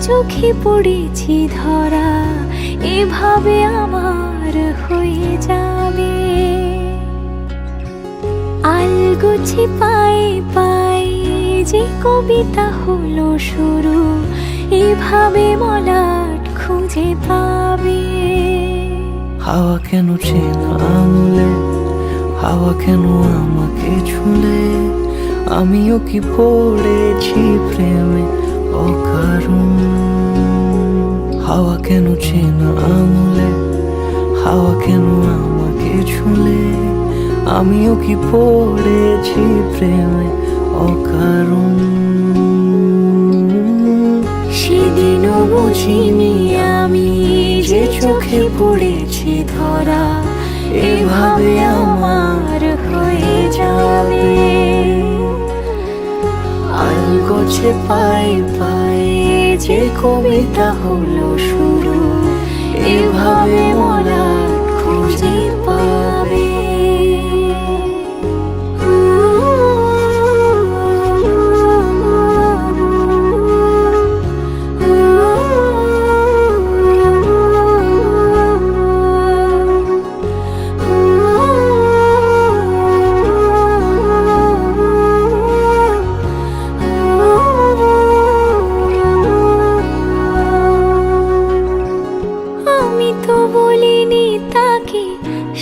চোখে পড়েছি ধরা, এভাবে আমার হয়ে যাবে। আলগোছে পায়ে পায়ে যে কবিতা হলো শুরু, এভাবে মলাট খুঁজে পাবে। হাওয়া কেন চেনা আঙুলে, হাওয়া কেন আমাকে ছুলে, আমিও কি পড়েছি প্রেমে অকারণ। হাওয়া কেন চেনা আঙুলে, হাওয়া কেন আমাকে ছুলে, আমিও কি পড়েছি প্রেমে অকারণ। সেদিনও বুঝিনি আমি যে চোখে পড়েছি ধরা, এভাবে আমার হয়ে যাবে। আলগোছে পায়ে পায়ে যে কবিতা হলো শুরু, এভাবে মলাট খুঁজে পাবে।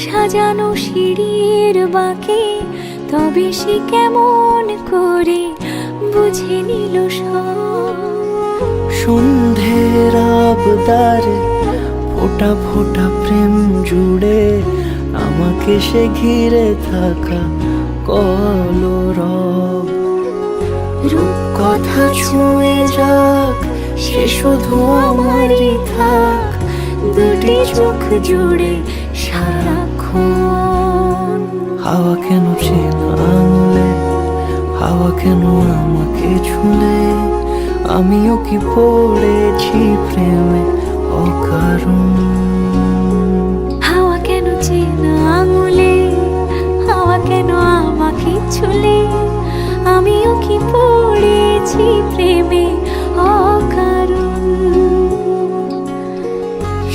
সাজানো সিঁড়ির বাঁকে, তবে সে কেমন করে বুঝে নিল সব। সন্ধ্যের আবদারে ফোঁটা ফোঁটা প্রেম জুড়ে, আমাকে সে ঘিরে থাকা কলরব। রূপকথা ছুঁয়ে যাক, সে শুধু আমারই থাক, দুটি চোখ জুড়ে সারাক্ষণ। হাওয়া কেন চেনা আঙুলে, হাওয়া কেন আমাকে ছুলে, আমিও কি পড়েছি প্রেমে অকারণ। হাওয়া কেন চেনা আঙুলে, হাওয়া কেন আমাকে ছুলে, আমিও কি পড়েছি প্রেমে অকারণ।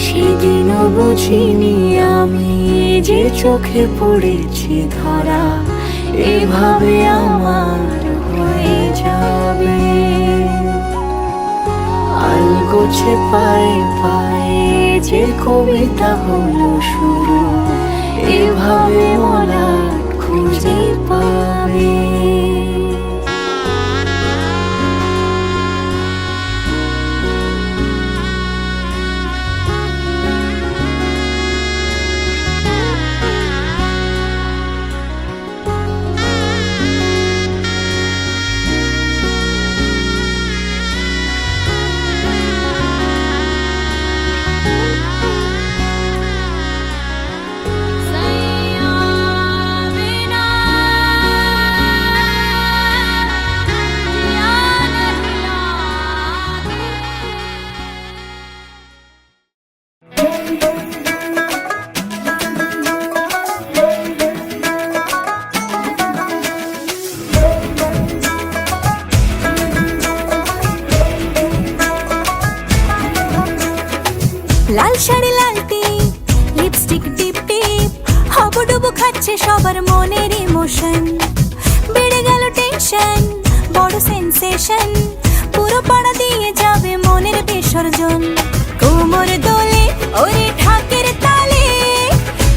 সেদিনও বুঝিনি আমি যে চোখে পড়েছি ধরা, এভাবে আমার হয়ে যাবে। আলগোছে পায়ে পায়ে যে কবিতা হলো শুরু, এভাবে মলাট খুঁজে পাবে। লাল শাড়ি লাল টিপ, লিপস্টিক টিপ টিপ, হাবুডুবু খাচ্ছে সবার মনের ইমোশন। বেড়ে গেল টেনশন, বড় সেন্সেশন, পুরো পাড়া দিয়ে যাবে মনের বিসর্জন। কোমর দোলে ওরে ঢাকের তালে,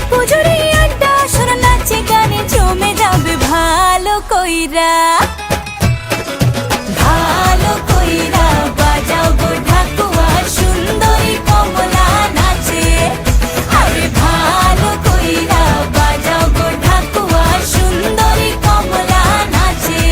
পুজোরে আড্ডা সুর নাচে গানে জমে যাবে ভালো কইরা। ভালো কইরা বাজাও গো ঢাকুয়া, সুন্দরী কমলা নাচে। আরে ভালো কইরা বাজাও গো ঢাকুয়া, সুন্দরী কমলা নাচে।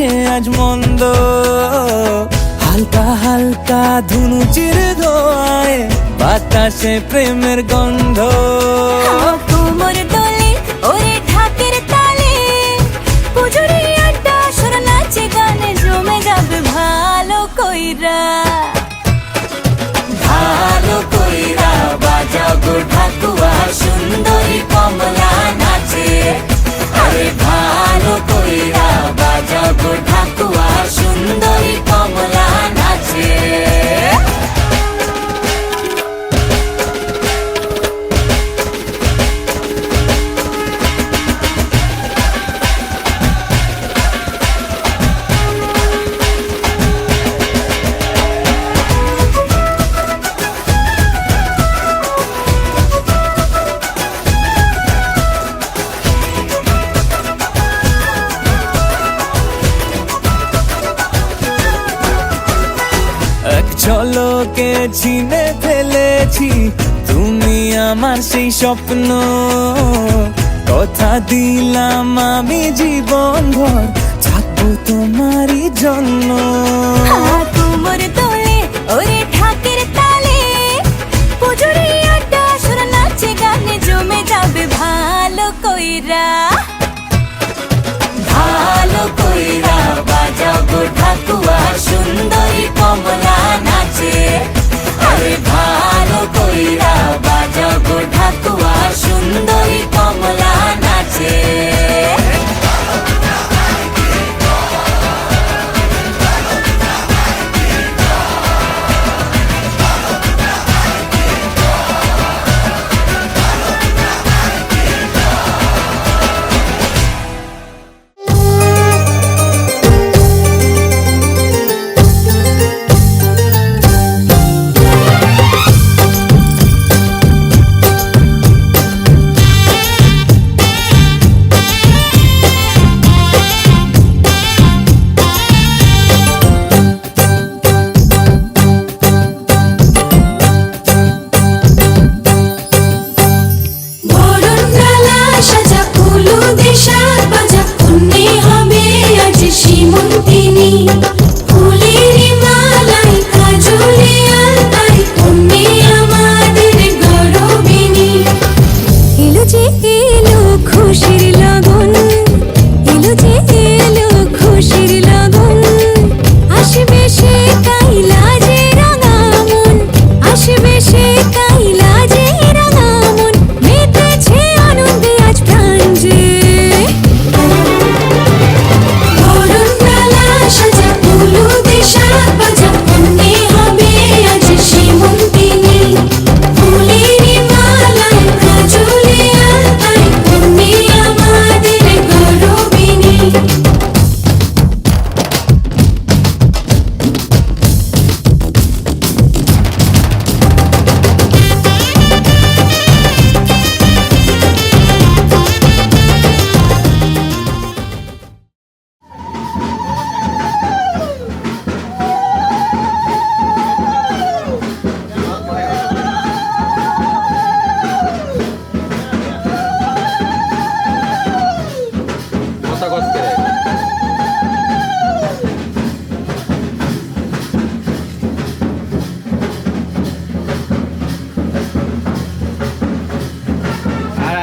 আছে আজ মন্দ, হালকা হালকা ধুনুচির ধোয়ায় বাতাসে প্রেমের গন্ধ। কোমর দোলে ওরে ঢাকের তালে, পুজোরে আড্ডা সুর নাচে গানে জমে যাবে ভালো কইরা। ভালো কইরা বাজাও গো ঢাকুয়া, সুন্দরী কমলা নাচে। আরে ভালো কইরা বাজাও গো ঢাকুয়া, সুন্দরী কমলা নাচে। এক ঝলকে চিনে ফেলেছি তুমি আমার সেই স্বপ্ন, কথা দিলাম আমি জীবন ভর থাকবো তোমারই জন্য। কোমর দোলে ওরে ঢাকের তালে, পুজোরে আড্ডা সুর নাচে গানে জমে যাবে ভালো কইরা। ভালো কইরা বাজাও গো ঢাকুয়া, সুন্দরী কমলা নাচে। আরে ভালো কইরা বাজাও গো ঢাকুয়া, সুন্দরী কমলা নাচে।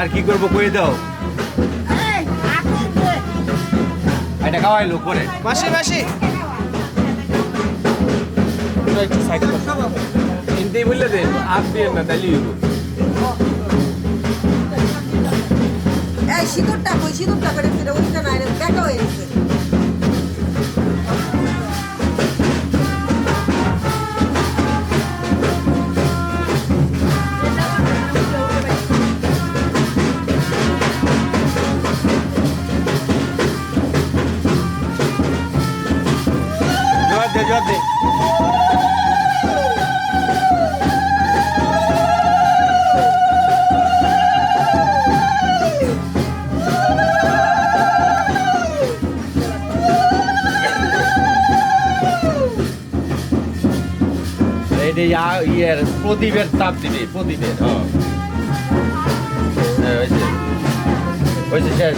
আর কি করবো কই দাও, এটা খাওয়াইলো করে মাসি মাসি একটু সাইড হিন্দি বললে দেন আপ দিয়ে না তাহলে এই সিঁদুরটা কই, সিঁদুরটা করে ফিরে ওইটা নাই রে, দেখা হয়ে গেছে। জবাব দে এটা ইয়ের প্রদীপের তাপ দিবি, প্রদীপের হয়েছে শেষ।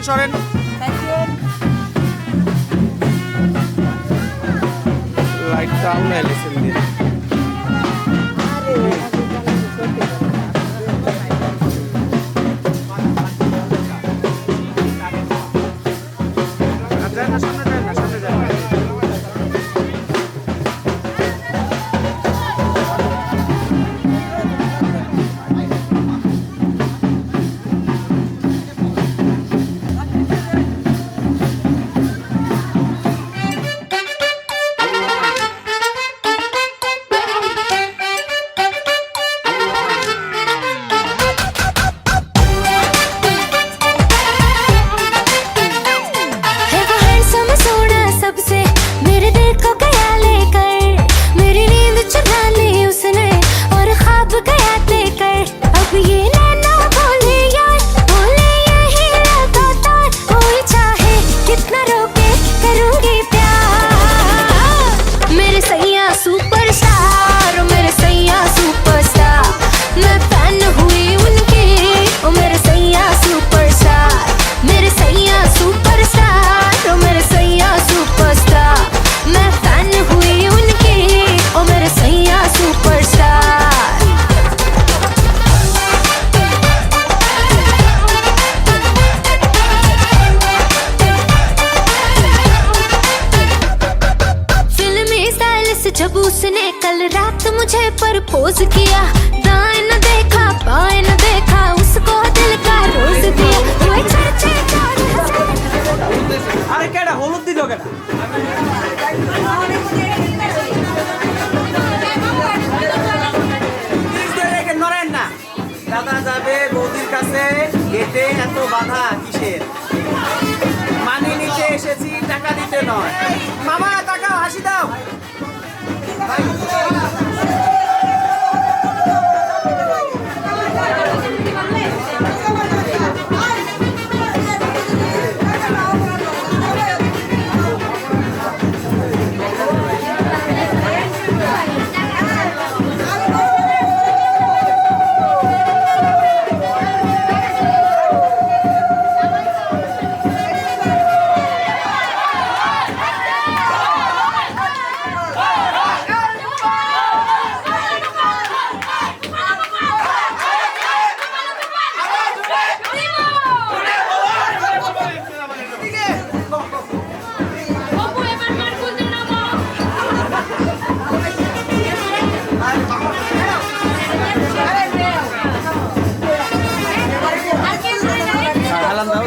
সরেন লাইটটা আউন এলিসেন দিন है वो हैंडसम सोना सबसे मेरे दिल को गया लेकर मेरी नींद चुरा ली उसने और ख्वाब गया लेकर अब ये नैना बोले यार बोले यही लगातार कोई चाहे कितना रोके करूंगी प्यार मेरे सैया सुपरस्टार मेरे सैया सुपरस्टार मैं फैन हुई उनकी ओ मेरे सैया सुपरस्टार मेरे सैया सुपरस्टार ओ मेरे सैया सुपरस्टार मैं फैन हुई उनकी ओ मेरे सैया सुपरस्टार फिल्मी स्टाइल से जब उसने कल रात मुझे प्रपोज किया दाएं न देखा बाएं न देखा उसको दिल का रोज दिया वो चाचे আরে কেডা হলুদ দিল কেডা নরেন না দাদা যাবে বৌদির কাছে গেটে এত বাধা কিসের মানি নিতে এসেছি টাকা দিতে নয় মামা টাকা হাসি দাও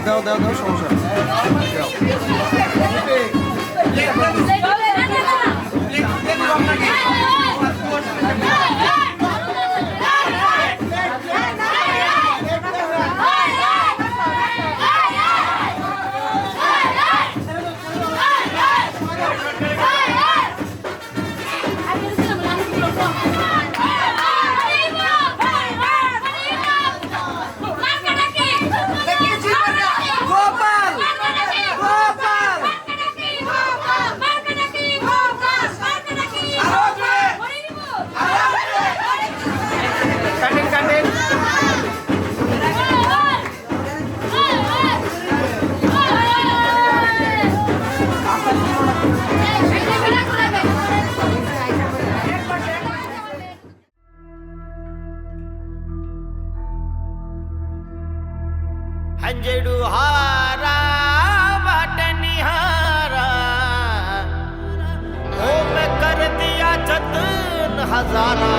দাও দাও দাও সমস্যা हंजड़ू हारा बटनिहारा हो मैं कर दिया जतन हजारा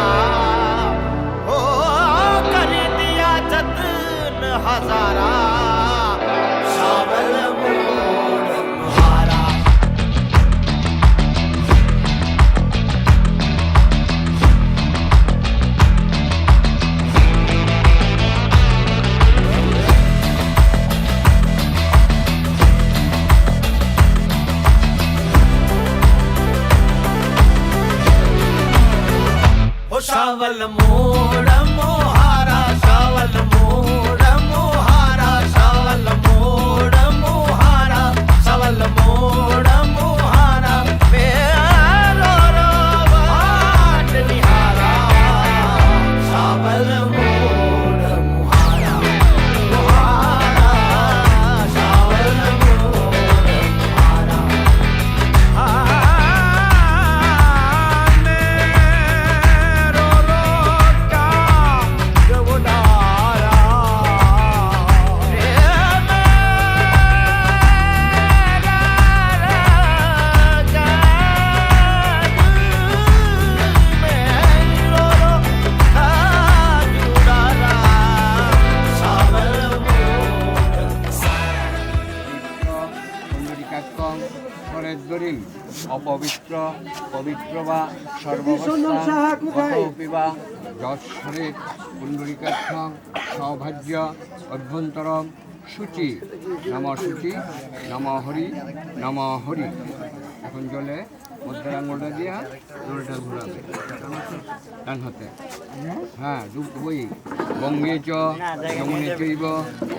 हो कर दिया जतन हजारा शावल मोड़ मुहारा शावल मोड़ मोहारा शावल मोड़ मोहारा शावल मोड़ मोहारा शावल मोड़ मोहारा मेरो रोवाट निहारा शावल मोड़ मोहारा मोहारा शावल পবিত্র পবিত্র বা সর্ববস্থাপি বা যৎসরে পুণ্ডরিকাক্ষ সৌভাগ্য অভ্যন্তরম শুচি নম হরি নম হরি। এখন জলে মধ্যের আঙুলটা দিয়া জলটা ঘুরাবে ডান হাতে। হ্যাঁ ডুববই। গঙ্গে চ যমুনে চৈব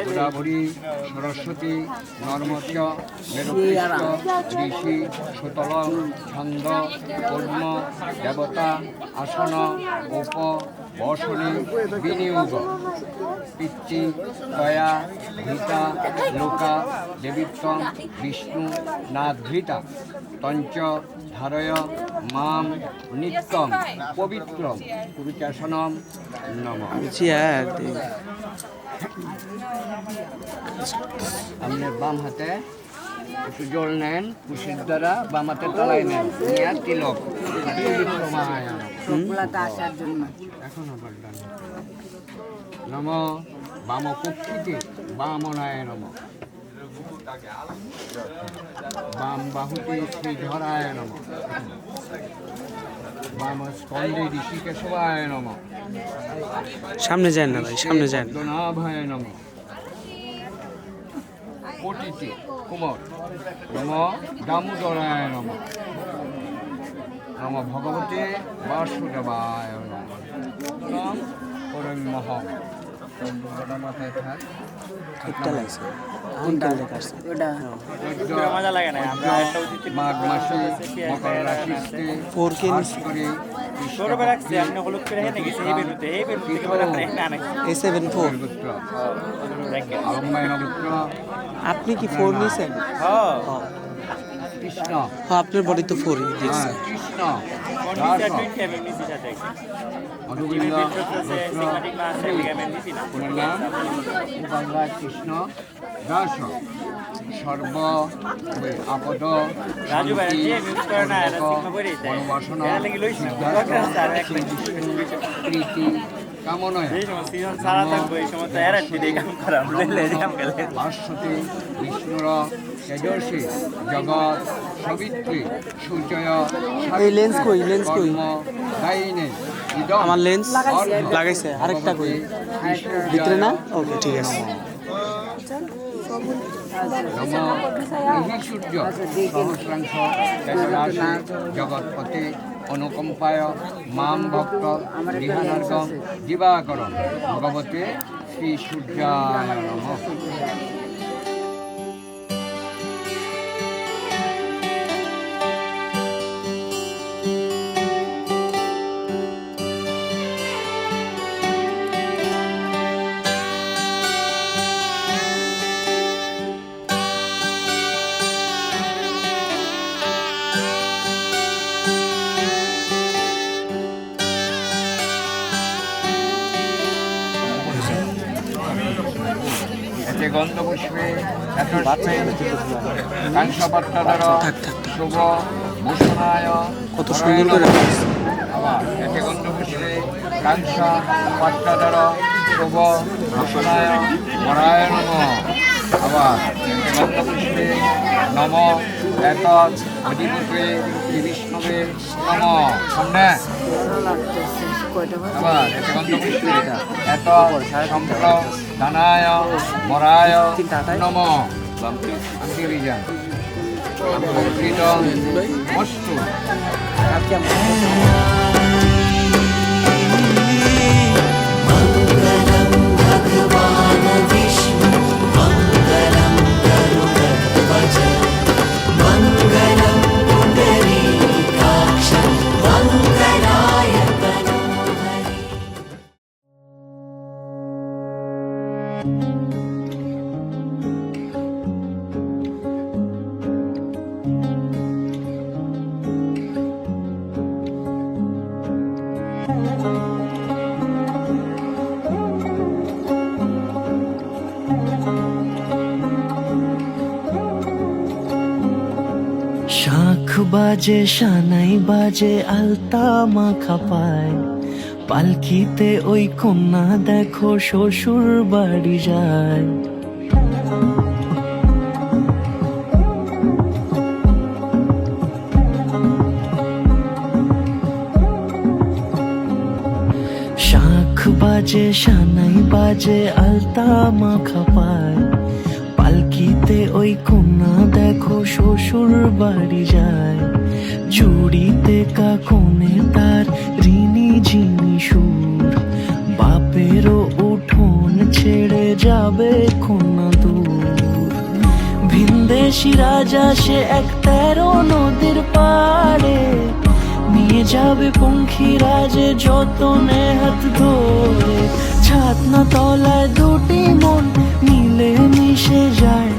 গোদাবরী সরস্বতী নর্মদ মেরুকৃষ্ণ ঋষি সুতলং ছন্দ পদ্ম দেবতা আসন উপ বসনে বিনিয়োগ পিতৃ দয়া ভীতা লোকা দেবীত্বম বিষ্ণু নাধৃতা তঞ্চ ধারয় মাম নিত্যম পবিত্রম পবিত্রাসনম নমঃ। আপনি বাম হাতে একটু জল নেন, কুশির দ্বারা বাম হাতে তলায় নেন, নিয়ে তিলক এখন আবার ডান নম বাম কুক্ষিতে বামনায় নম বাম বাহুতে শ্রীধরায় নম বাম স্কন্ধে ঋষিকেশবায় নম সামনে যান না ভাই, সামনে যান। পদ্মনাভায় নম কোটিতে কুমার নম দামোদরায় নম নম ভগবতে বাসুদেবায় নম নাম পরমহ। মাথায় থাক একটা লাগছে, আঙ্কেল দেখাচ্ছে। মজা লাগে না মাঘ মাসে মকর রাশিতে 4K বাস করে ছোটবেলা রাখছি আপনি হলুদ করে হেনে গেছে এই বেলুতে থেকে বলে আপনি এখানে আনে A74 আরম্ভায় নবুত্র আপনি কি 4 নিছেন? হ্যাঁ কৃষ্ণ হ্যাঁ, আপনার বডি তো 4 দেখছি। কৃষ্ণ নিচে টুইট হবে নিচে সাথে মধুবিন্দ সিগমাটিক না আছে লিগামেন্ট নিছি না নাম উপাধ্যায় কৃষ্ণ দাস সর্ব আপদ রাজু ভাই যে মিউজ করে না এরা সিগমা করে দিতে বনবাসনা এরা লাগি লইছি প্রীতি কামনায় এই সময় সিজন সারা থাকবে এই সময় তো এরা ঠিক কাম করা বলে যাম গেলে ভাস্বতে বিষ্ণুর তেজস্বী জগৎ সবিত্রী সূর্যয় এই লেন্স কই, লেন্স কই? গাইনে আমার লেন্স লাগাইছে, আরেকটা কই? ভিতরে না? ওকে, ঠিক আছে। সূর্য সহস্রাংশ রাশি জগৎপতি অনুকম্পায় মাম ভক্ত গৃহানার্গম দিবাকরম ভগবতে শ্রী সূর্যায় নমঃ। এতে গন্ধপুষ্পে কাংসপত্রধর শুভ ভূষণায় কত সুন্দর করে রাখছে। আবার এতে গন্ধপুষ্পে কাংস পত্রধর শুভ ভূষণায় বরায় নমঃ। আবার এতে গন্ধপুষ্পে নম এত অধিপতে বিষ্ণবে নমঃ। সামনে আবার এতে গন্ধপুষ্পে এত সম্প্র দানায় বরায় নমঃ। আঙ্কিরিজা অস্তু শাঁখ বাজে সানাই বাজে আলতা মাখা পায়, পালকিতে ওই কন্যা দেখো শ্বশুর বাড়ি যায়। বাজে সানাই বাজে আলতা মাখা পায় পালকিতে ওই কন্যা দেখো শ্বশুর বাড়ি যায় জুড়িতে কাকনে তার ঋণী ঝিনি সুর বাপেরও উঠোন ছেড়ে যাবে কন্যা দূর ভিনদেশি রাজা সে এক 13 নদীর পাড়ে নিয়ে যাবে পঙ্খী রাজে যতনে হাত ধরে ছাতনা তলায় দুটি মন মিলে মিশে যায়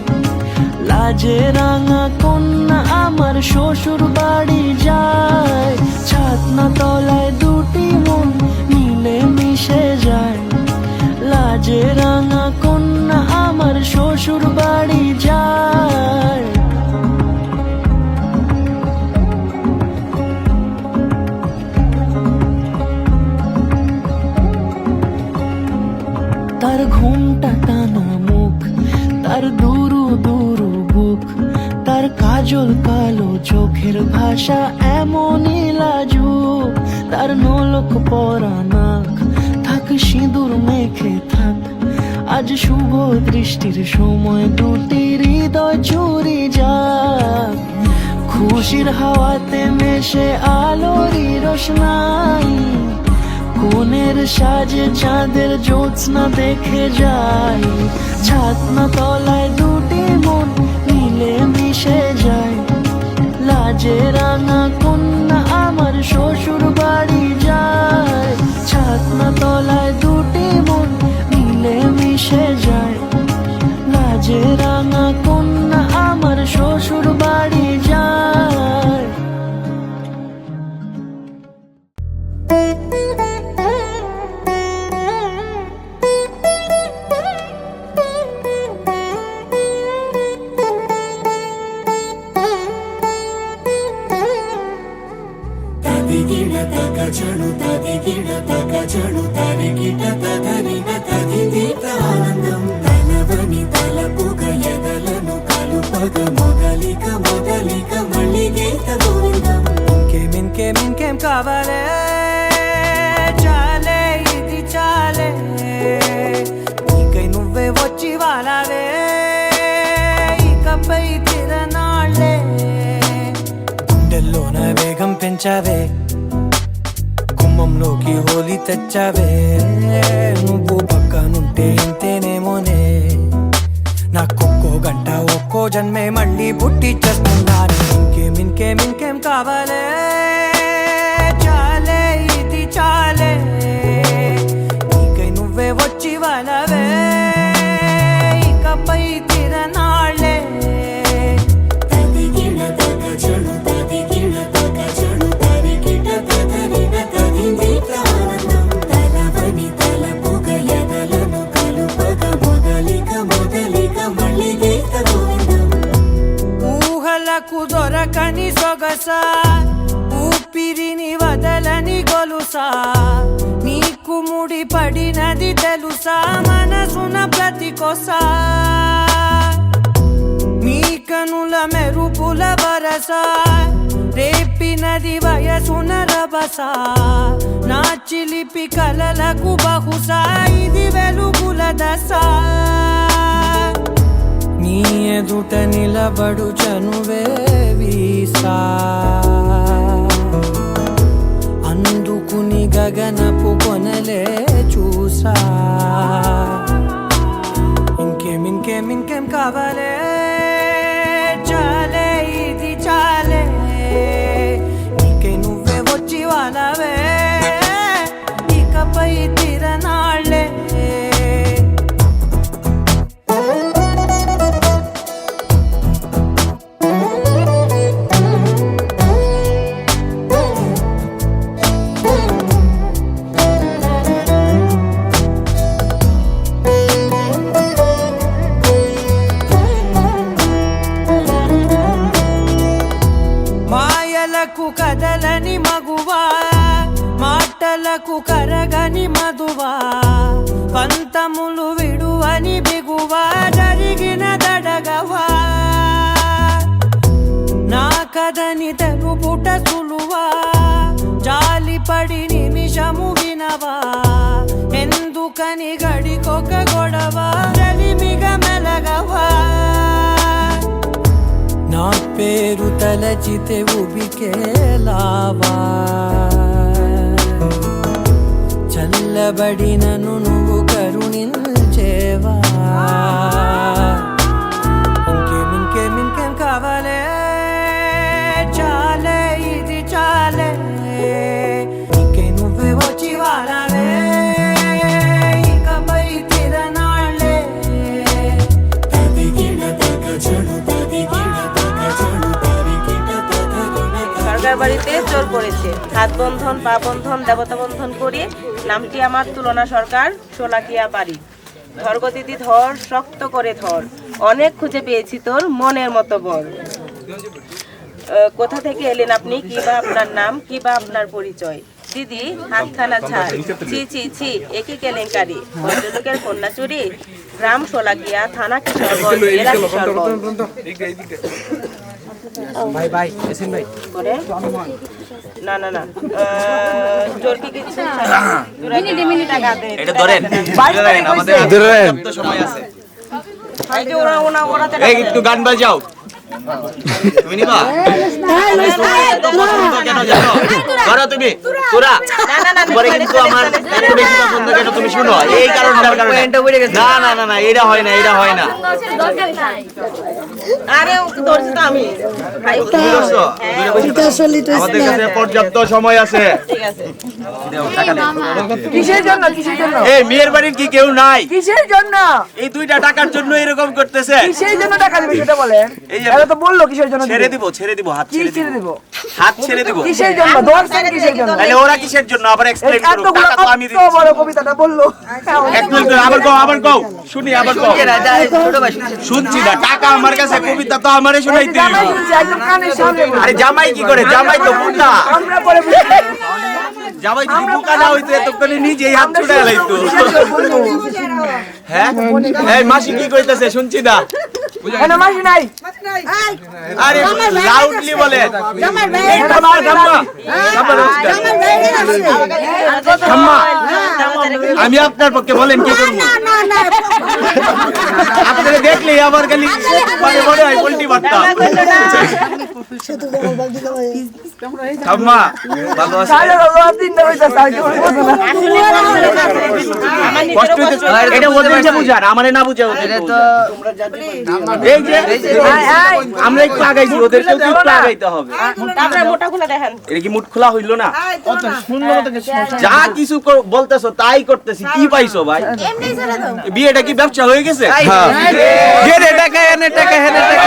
লাজে রাঙা কন্যা আমার শ্বশুর বাড়ি যায় ছাতনা তলায় দুটি মন মিলে মিশে যায় লাজে রাঙা কন্যা আমার শ্বশুর বাড়ি যায় তার ঘুমটা টানা মুখ তার দুরু দুরু বুক তার কাজল কালো চোখের ভাষা এমনই লাজুক তার নোলক পরা নাক থাক সিঁদুর মেখে থাক আজ শুভ দৃষ্টির সময় দুটি হৃদয় চুরি যাক খুশির হাওয়াতে মেশে আলোরই রোশনাই কোনের সাজে চাঁদের জ্যোৎস্না দেখে যাই ছাতনা তলায় দুটি মন মিলে মিশে যায় লাজে রাঙা কন্যা আমার শ্বশুর বাড়ি যায় ছাতনা তলায় দুটি মন মিলে মিশে যায় লাজে রাঙা কন্যা আমার শ্বশুর বাড়ি যায় ఇంకేం కావాలే చాలే ఇది చాలే నీకై నువ్వే వచ్చి వాలావే ఇకపై తిరనాళ్ళే గుండెల్లోన వేగం పెంచావే గుమ్మంలోకి హోలీ తెచ్చావే నువ్వు పక్కనుంటే ఇంతేనేమోనే నాకొక్కో గంట ఒక్కో జన్మే మళ్ళీ పుట్టి చేస్తున్నాను ఇంకేం కావాలే చాలే ఇది చాలే నీకై నువ్వే వచ్చి వాలవే ఇకపై తిరనాళ్ళే ఊహలకు దొరకని సొగస ఊపిరిని వదలని గొలుసా నీకు ముడి పడినది తెలుసా మనసున ప్రతి కొసా నీ కనుల మెరుపుల వరస రేపినది వయసున రభస నా చిలిపి కలలకు బహుశా ఇది వెలుగుల దశ నీ ఎదుట నిలబడు చనువే వీసా అందుకుని గగనపు కొనలే చూసా ఇంకేం కావాలే చాలే ఇది చాలే నీకై నువ్వే వచ్చి వాలవే ఇకపై తిరనాళ్ళే కదలని మగువా మాటలకు కరగని మధువా పంతములు విడువని బిగువా జరిగిన దడగవా నా కథని తెలుపుట సులువా జాలిపడి నిమిషము వినవా కానీ గడికొక గొడవ రవిమిగ మెలగవా నా పేరు తలచితే ఉబికేలావా చల్లబడినను నువ్వు కరుణించేవా ఇంకేం కావాలే చాలే ఇది చాలే ఇంకే నువ్వే వచ్చి వాడాలే ఇకపై తిరనాళ్ళే সরকার বাড়িতে চোর পড়েছে, হাত বন্ধন পা বন্ধন দেবতা বন্ধন করে নামটি আমার তুলনা সরকার শোলাকিয়া পারি। ধর গো দিদি ধর, শক্ত করে ধর, অনেক খুঁজে পেয়েছি তোর মনের মতো বর। কোথা থেকে এলেন আপনি, কি বা আপনার নাম, কি বা আপনার পরিচয়? দিদি হাতখানা ছাড়, ছি ছি ছি একে কেলেঙ্কারি, ভদ্রলোকের কন্যা চুরি, গ্রাম শোলাকিয়া, থানা কিশোরগঞ্জ, জেলা কিশোরগঞ্জ। ভাই এসেন ভাই করে না না না চোর কি কিছু মিনিট টাকা দে এটা ধরেন আমাদের তো সময় আছে এই যে ওরা এই একটু গান বাজাও তুমি নিবা কেন জানো ধরো তুমি তোরা পরে কিন্তু আমার এত বেশি পছন্দ কেন তুমি শুনো এই কারণটার কারণে না না না না এটা হয় না আরে দর্শক তো আমি ভাই আমাদের কাছে পর্যাপ্ত সময় আছে ঠিক আছে কিসের জন্য এই মেয়ের বাড়ির কি কেউ নাই কিসের জন্য এই দুইটা টাকার জন্য এরকম করতেছে কিসের জন্য টাকা দিবে সেটা বলেন এই যে এরা তো বললো কিসের জন্য ছেড়ে দিব হাত কি ছেড়ে দিব ছেড়ে দিব হাত ছেড়ে দিব কিসের জন্য দর্শন কিসের জন্য তাহলে ওরা কিসের জন্য আবার এক্সপ্লেইন করো এতগুলো টাকা তো আমি এত দিচ্ছি বড় কবিতাটা বললো এক্সপ্লেইন করো আবার কও শুনি আবার কও শুনছি না টাকা আমার কাছে কবিতা তো আমারে শোনাইতে জামাই শুনছে একদম কানের সামনে আরে জামাই কি করে জামাই তো বুকা আমরা পরে জামাই যদি বুকা না হইতো এতক্ষণে নিজেই হাত ছুড়ে লাইতো হ্যাঁ এই মাসি কি কইতাছে শুনছি না এনে মাসি নাই আরে লাউডলি বলে আমি আপনার পক্ষে বলেন কি করবো আপনারা দেখলেই আমার খালি মনে হয় পোল্ট্রি বার্তা ঠাম্মা ভালো আছে কষ্ট হইতেছে এটা ওদেরকে বুঝান আমারে না বুঝাও এই যে আমরা একটু আগাইছি ওদেরকেও তো একটু আগাইতে হবে আপনার মোটা খুলে দেখেন এটা কি মুঠ খোলা হইলো না যা কিছু বলতেছো তাই করতেছি কি পাইছো ভাই বিয়েটা কি ব্যবসা হয়ে গেছে টাকা এনে টাকা এনে টাকা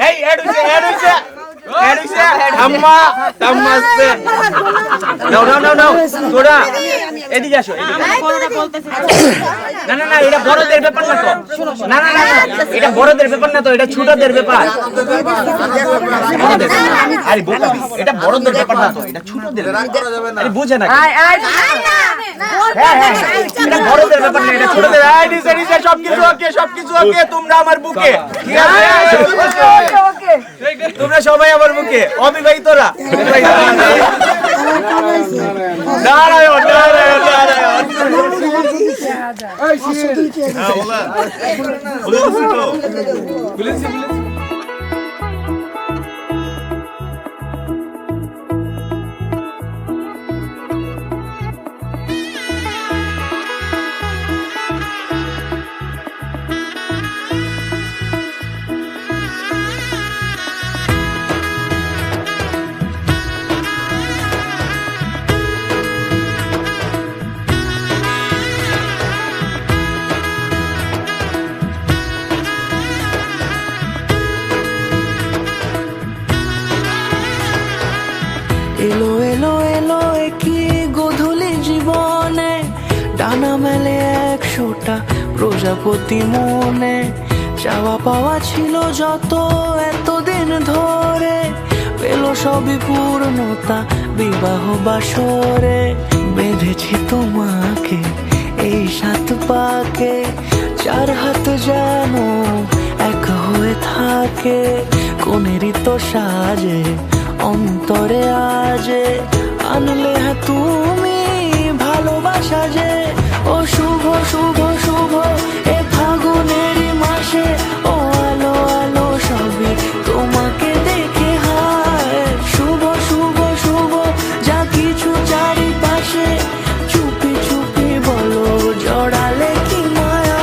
এই এডুসে আম্মা আম্মা আসছে নাও তোরা এদিকে আসো না না না এটা বড়দের ব্যাপার না তো না না না এটা বড়দের ব্যাপার না তো এটা ছোটদের ব্যাপার আরে বোকা এটা বড়দের ব্যাপার না তো এটা ছোটদের আরে বুঝে না এটা বড়দের ব্যাপার না এটা ছোটদের আই নিচে সবকিছু ওকে তোমরা আমার বুকে ঠিক আছে ওকে তোমরা সবাই আমার বুকে অবিবাহিতরা নারায়ণ এলো এলো এলো কি গোধূলি জীবনে ডানা মেলে 100টা প্রজাপতি মনে চাওয়া পাওয়া ছিল যত এতদিন ধরে পেল সবই পূর্ণতা বিবাহ বাসরে বেঁধেছি তোমাকে এই 7 পাকে 4 হাত যেন এক হয়ে থাকে কোনেরই তো সাজে অন্তরে আজে আনলে হ্যাঁ তুমি ভালোবাসা যে ও শুভ শুভ শুভ এ ফাগুনেরই মাসে ও আলো আলো সবই তোমাকে দেখে হায় শুভ শুভ শুভ যা কিছু চারিপাশে চুপি চুপি বলো জড়ালে কি মায়া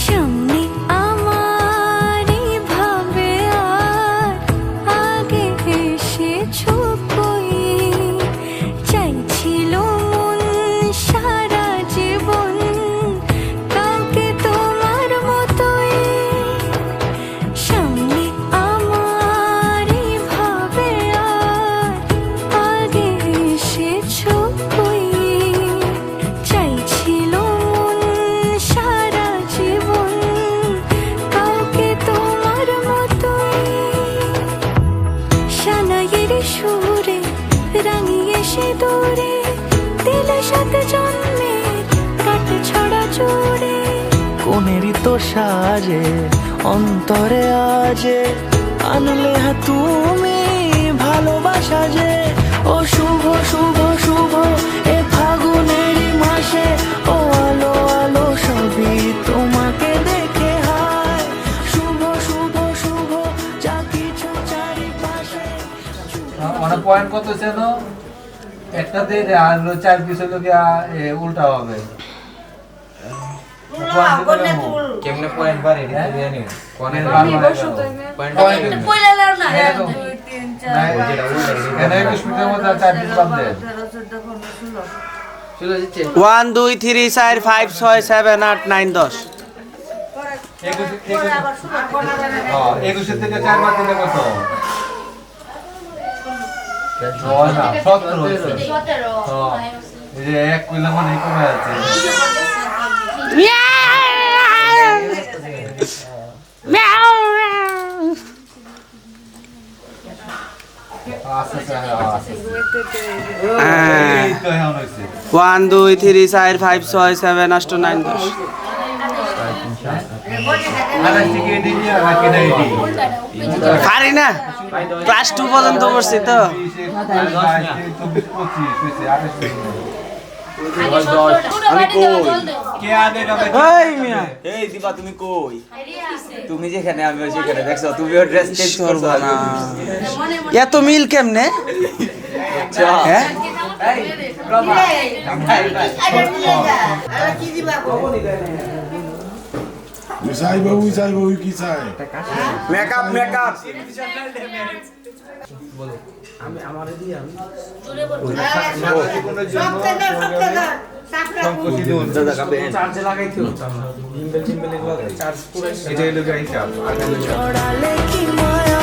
সামনে আমার ভাবে আর আগে এসেছো কই চাইছিল মন সারা জীবন কাউকে তোমার মতোই সামনে আমার ভাবে আর আগে এসেছো কই চাইছিল মন সারা জীবন কাউকে তোমার মতোই সানাইয়ের সুরে রাঙিয়ে সে দূরে দিলে সাথে জন্মের কাট ছড়া জোরে কোনেরই তো সাজে অন্তরে আজে আনলে হা তুমি ভালোবাসা যে ও শুভ শুভ শুভ এ ফাগুনেরই মাসে ও আলো আলো সবই তোমাকে দেখে হায় শুভ শুভ শুভ যা কিছু চারিপাশে মানে পয়েন্ট কত ছিল একটাতে আর 4 পিস হলো গিয়া উল্টা হবে কেমনে পয়েন্ট বাড়ে এটা জানি কোনে পয়েন্ট এখানে 21 মিনিটের মধ্যে 4 পিস বাদ দেন 1 2 3 4 5 6 7 8 9 10 21 থেকে 4 বাদ দিলে কত হয় না 17 হয়েছে এই যে 1 কইলে মানে কমে যাচ্ছে এই তো এখন হয়েছে 1 2 3 4 5 6 7 8 9 10 আরে থেকে দিবি আর বাকি নাই দি পারি না ক্লাস 2 পর্যন্ত পড়ছি তো 25 এই দিবা তুমি কই তুমি যেখানে আমি সেখানে দেখছো তুমিও ড্রেস চেঞ্জ করবা না এত মিল কেমনে হ্যাঁ চাইবো কি চাই মেকআপ মেকআপ চার্জে লাগাইছো জিম্বেল জিম্বেল এগুলো চার্জ পুরো এটা হলো গাইছা ছড়ালে কি মায়া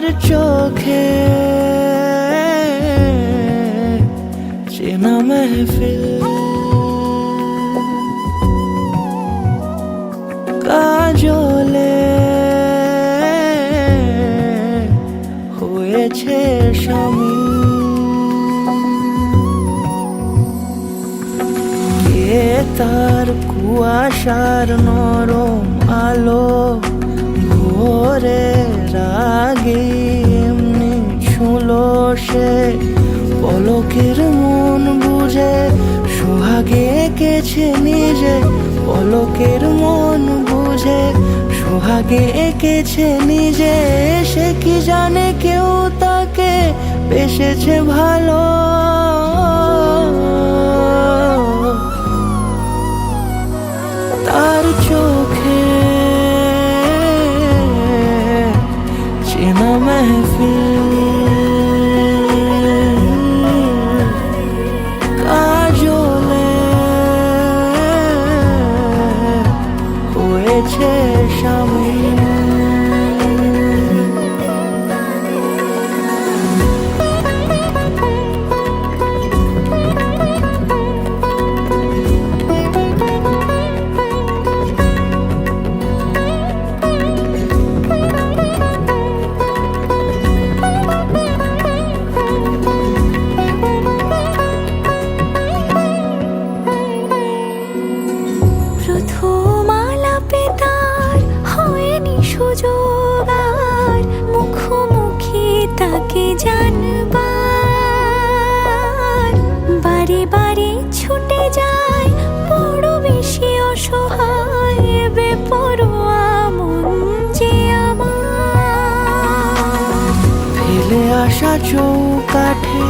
তার চোখে চেনা মেহফিল কাজলে হয়েছে স্বামী কে তার কুয়াশার নরম আলো ভোরের আগে এমনি ছুঁলো সে পলকের মন বুঝে সোহাগে এঁকেছে নিজে পলকের মন বুঝে সোহাগে এঁকেছে নিজে সে কি জানে কেউ তাকে বেসেছে ভালো তার চোখে চেনা মেহফিল কাজলে হয়েছে স্বামী প্রথম আলাপে তার হয়নি সুযোগ আর মুখোমুখি তাকে জানবার বারে বারে ছুটে যায় বড় বেশি অসহায় বেপরোয়া মন যে আমার ফেলে আসা চৌকাঠে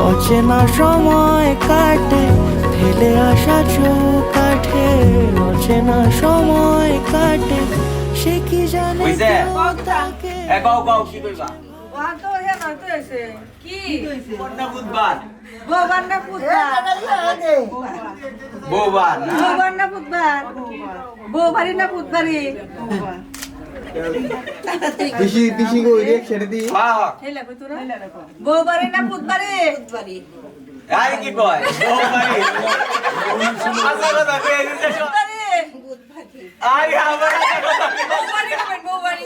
অচেনা সময় কাটে ফেলে আসা চৌকাঠে অচেনা সময় কাটে সে কি জানে বুঝছে? কেউ তাকে গাও গাও কি কইবা ওয়া তো হে না তো এসে কি কোনটা বুধবার বৌবার না পুতবার বৌবার না বৌবার না পুতবার বৌবারি না পুতবারি পিসি পিসি কই রে ছেড়ে দি হ্যাঁ হেলা কই তোরা বৌবারি না পুতবারি পুতবারি আই কি কয় বৌবাড়ি আসলে কথা কই দিছে পুতবারি আরে আমার কথা বৌবারি বৌবারি